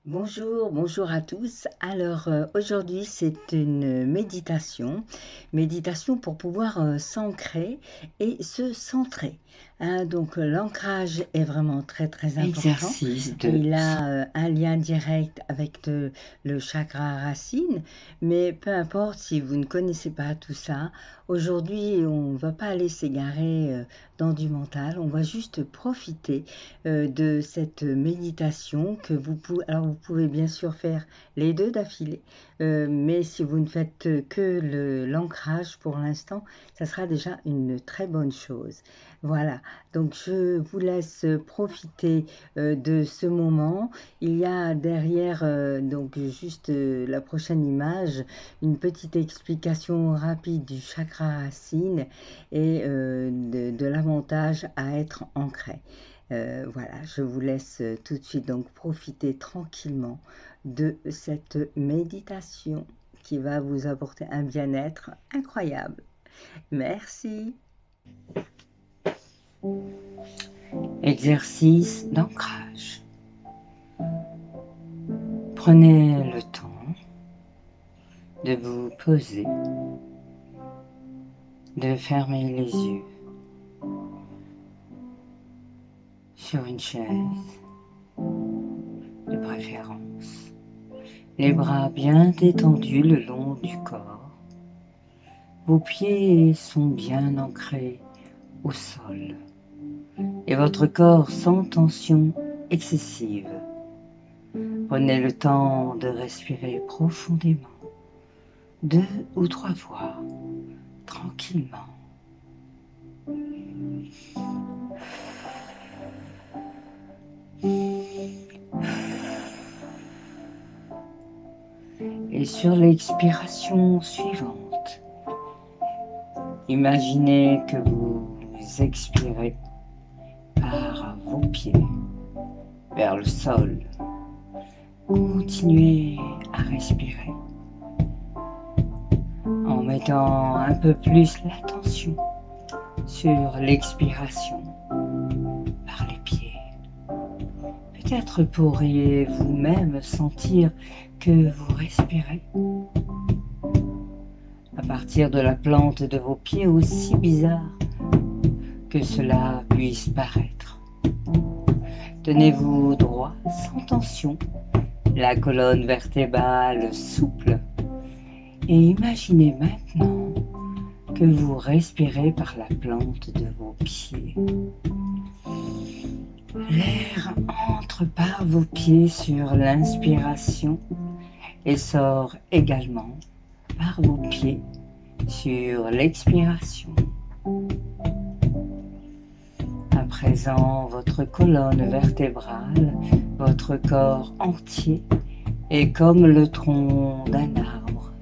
Bonjour, bonjour à tous. Alors aujourd'hui c'est une méditation pour pouvoir s'ancrer et se centrer. Donc l'ancrage est vraiment très important. Exercice de Il a un lien direct avec le chakra racine, mais peu importe si vous ne connaissez pas tout ça, aujourd'hui on ne va pas aller s'égarer dans du mental, on va juste profiter de cette méditation que vous pouvez bien sûr faire les deux d'affilée, mais si vous ne faites que l'ancrage pour l'instant, ça sera déjà une très bonne chose. Voilà, donc je vous laisse profiter de ce moment. Il y a derrière, donc juste la prochaine image, une petite explication rapide du chakra racine et de l'avantage à être ancré. Voilà, je vous laisse tout de suite donc profiter tranquillement de cette méditation qui va vous apporter un bien-être incroyable. Merci. exercice d'ancrage. Prenez le temps de vous poser, de fermer les yeux sur une chaise de préférence, les bras bien détendus le long du corps. Vos pieds sont bien ancrés au sol et votre corps sans tension excessive. Prenez le temps de respirer profondément, 2 ou 3 fois, tranquillement. Et sur l'expiration suivante, imaginez que vous expirez par vos pieds vers le sol. Continuez à respirer en mettant un peu plus l'attention sur l'expiration par les pieds. Peut-être pourriez-vous même sentir que vous respirez à partir de la plante de vos pieds, aussi bizarre que cela puisse paraître. Tenez-vous droit, sans tension, la colonne vertébrale souple, et imaginez maintenant que vous respirez par la plante de vos pieds. L'air entre par vos pieds sur l'inspiration et sort également par vos pieds sur l'expiration. À présent, votre colonne vertébrale, votre corps entier est comme le tronc d'un arbre.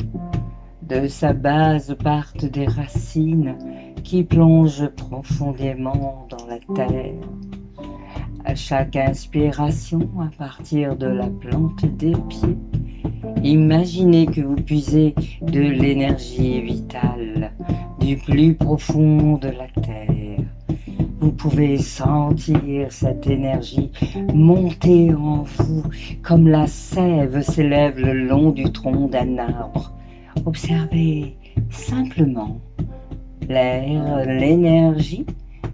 De sa base partent des racines qui plongent profondément dans la terre. À chaque inspiration, à partir de la plante des pieds, imaginez que vous puisez de l'énergie vitale du plus profond de la terre. Vous pouvez sentir cette énergie monter en vous comme la sève s'élève le long du tronc d'un arbre. Observez simplement l'air, l'énergie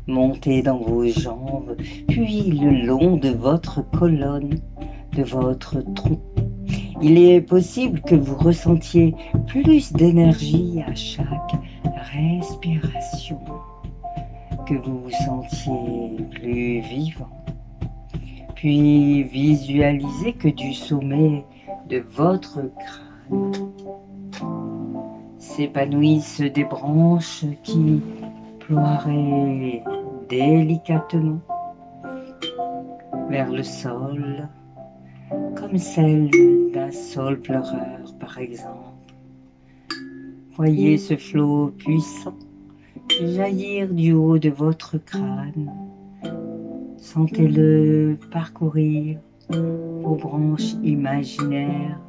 monter dans vos jambes, puis le long de votre colonne, de votre tronc. Il est possible que vous ressentiez plus d'énergie à chaque respiration, que vous vous sentiez plus vivant. Puis visualisez que du sommet de votre crâne s'épanouissent des branches qui ploieraient délicatement vers le sol, comme celle d'un saule pleureur par exemple. Voyez ce flot puissant jaillir du haut de votre crâne. Sentez-le parcourir vos branches imaginaires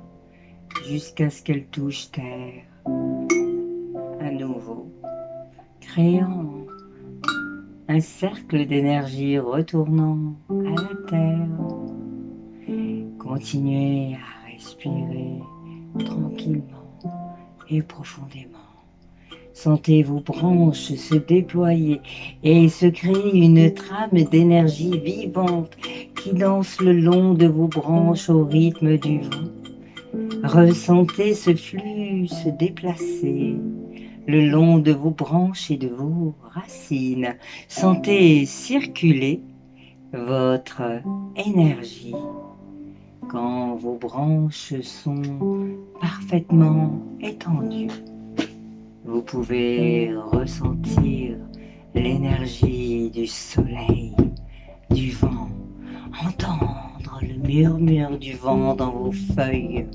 jusqu'à ce qu'elles touchent terre à nouveau, créant un cercle d'énergie retournant à la terre. Continuez à respirer tranquillement et profondément. Sentez vos branches se déployer et se créer une trame d'énergie vivante qui danse le long de vos branches au rythme du vent. Ressentez ce flux se déplacer le long de vos branches et de vos racines. Sentez circuler votre énergie quand vos branches sont parfaitement étendues. Vous pouvez ressentir l'énergie du soleil, du vent, entendre le murmure du vent dans vos feuilles.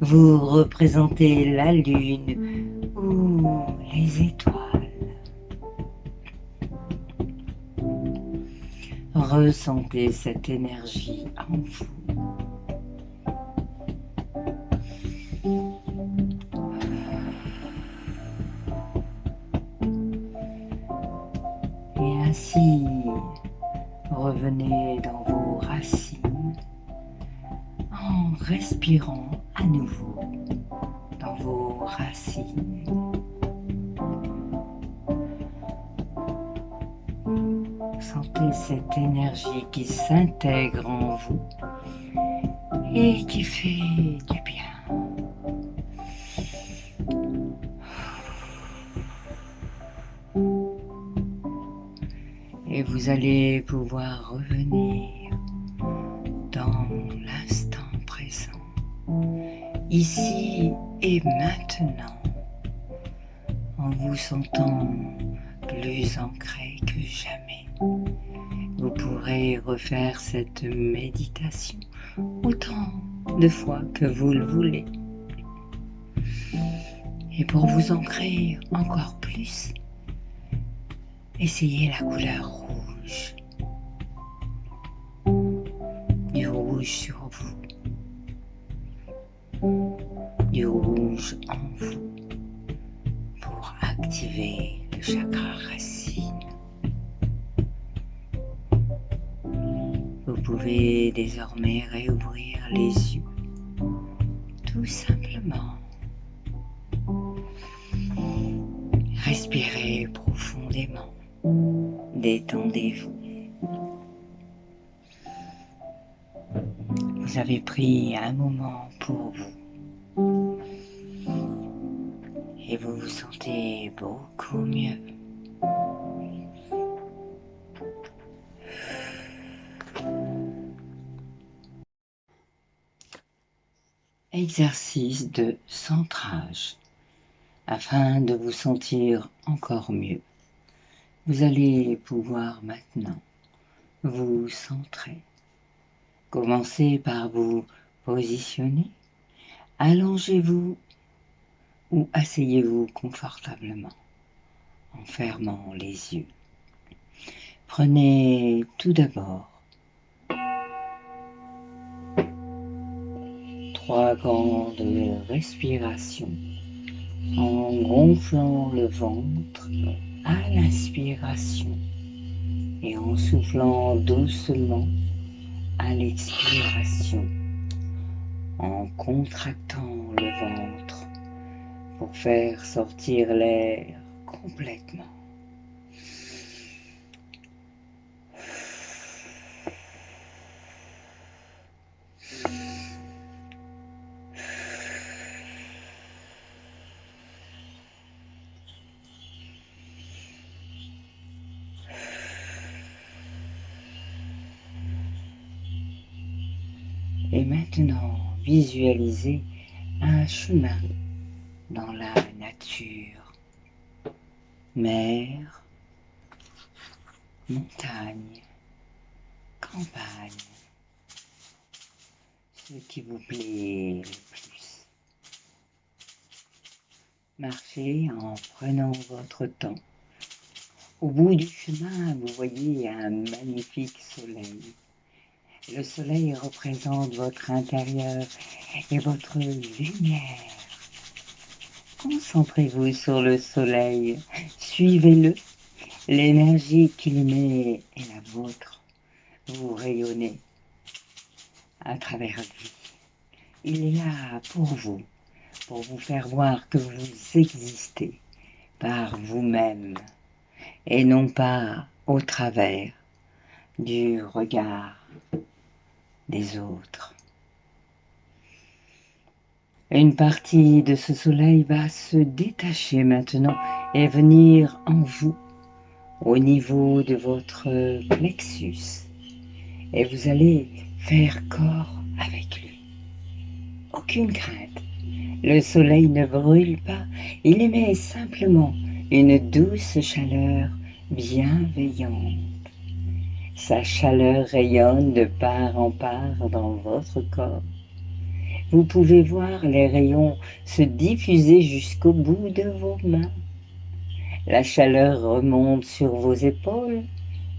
Vous représentez la lune ou les étoiles. Ressentez cette énergie en vous. Et ainsi, revenez dans vos racines en respirant à nouveau dans vos racines. Sentez cette énergie qui s'intègre en vous et qui fait du bien. Et vous allez pouvoir revenir dans l'instant présent, ici et maintenant, en vous sentant plus ancré que jamais. Vous pourrez refaire cette méditation autant de fois que vous le voulez. Et pour vous ancrer encore plus, essayez la couleur rouge. Du rouge sur vous. Du rouge en vous. Pour activer le chakra racine. Vous pouvez désormais réouvrir les yeux. Tout simplement. Respirez profondément. Détendez-vous. Vous avez pris un moment pour vous. Et vous vous sentez beaucoup mieux. Exercice de centrage. Afin de vous sentir encore mieux, vous allez pouvoir maintenant vous centrer. Commencez par vous positionner. Allongez-vous ou asseyez-vous confortablement en fermant les yeux. Prenez tout d'abord 3 grandes respirations en gonflant le ventre à l'inspiration et en soufflant doucement à l'expiration, en contractant le ventre pour faire sortir l'air complètement. Et maintenant, visualisez un chemin dans la nature. Mer, montagne, campagne. Ce qui vous plaît le plus. Marchez en prenant votre temps. Au bout du chemin, vous voyez un magnifique soleil. Le soleil représente votre intérieur et votre lumière. Concentrez-vous sur le soleil, suivez-le. L'énergie qu'il émet est la vôtre. Vous rayonnez à travers vous. Il est là pour vous faire voir que vous existez par vous-même et non pas au travers du regard des autres. Une partie de ce soleil va se détacher maintenant et venir en vous, au niveau de votre plexus. Et vous allez faire corps avec lui. Aucune crainte. Le soleil ne brûle pas, il émet simplement une douce chaleur bienveillante. Sa chaleur rayonne de part en part dans votre corps. Vous pouvez voir les rayons se diffuser jusqu'au bout de vos mains. La chaleur remonte sur vos épaules,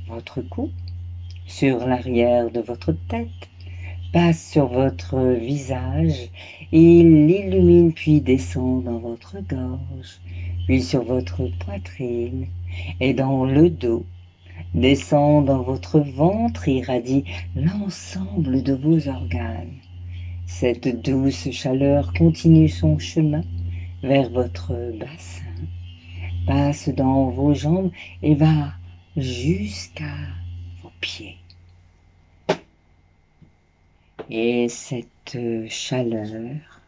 votre cou, sur l'arrière de votre tête, passe sur votre visage, il l'illumine puis descend dans votre gorge, puis sur votre poitrine et dans le dos, descend dans votre ventre, irradie l'ensemble de vos organes. Cette douce chaleur continue son chemin vers votre bassin, passe dans vos jambes et va jusqu'à vos pieds. Et cette chaleur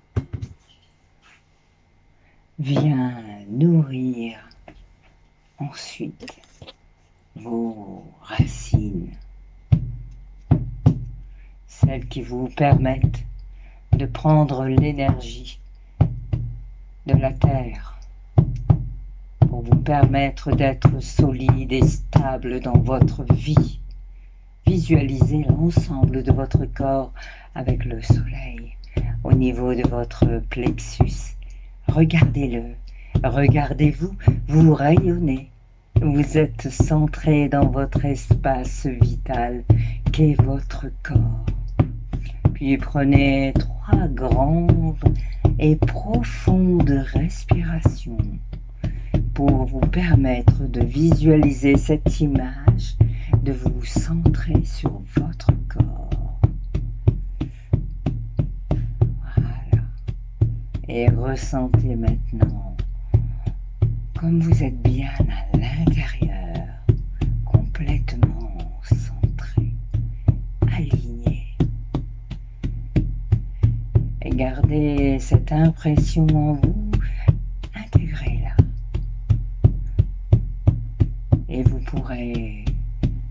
vient nourrir ensuite vos racines, celles qui vous permettent de prendre l'énergie de la terre pour vous permettre d'être solide et stable dans votre vie. Visualisez l'ensemble de votre corps avec le soleil au niveau de votre plexus. Regardez-le, regardez-vous, vous rayonnez. Vous êtes centré dans votre espace vital qu'est votre corps. Puis prenez 3 grandes et profondes respirations pour vous permettre de visualiser cette image, de vous centrer sur votre corps. Voilà. Et ressentez maintenant comme vous êtes bien à l'intérieur, complètement centré, aligné. Et gardez cette impression en vous, intégrez-la. Et vous pourrez,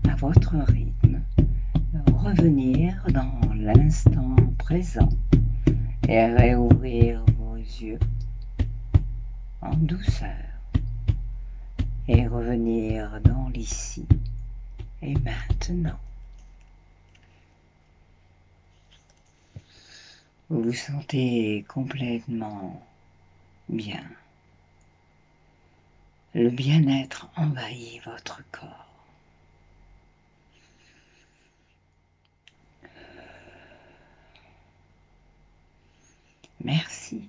à votre rythme, revenir dans l'instant présent et réouvrir vos yeux en douceur et revenir dans l'ici et maintenant. Vous vous sentez complètement bien. Le bien-être envahit votre corps. Merci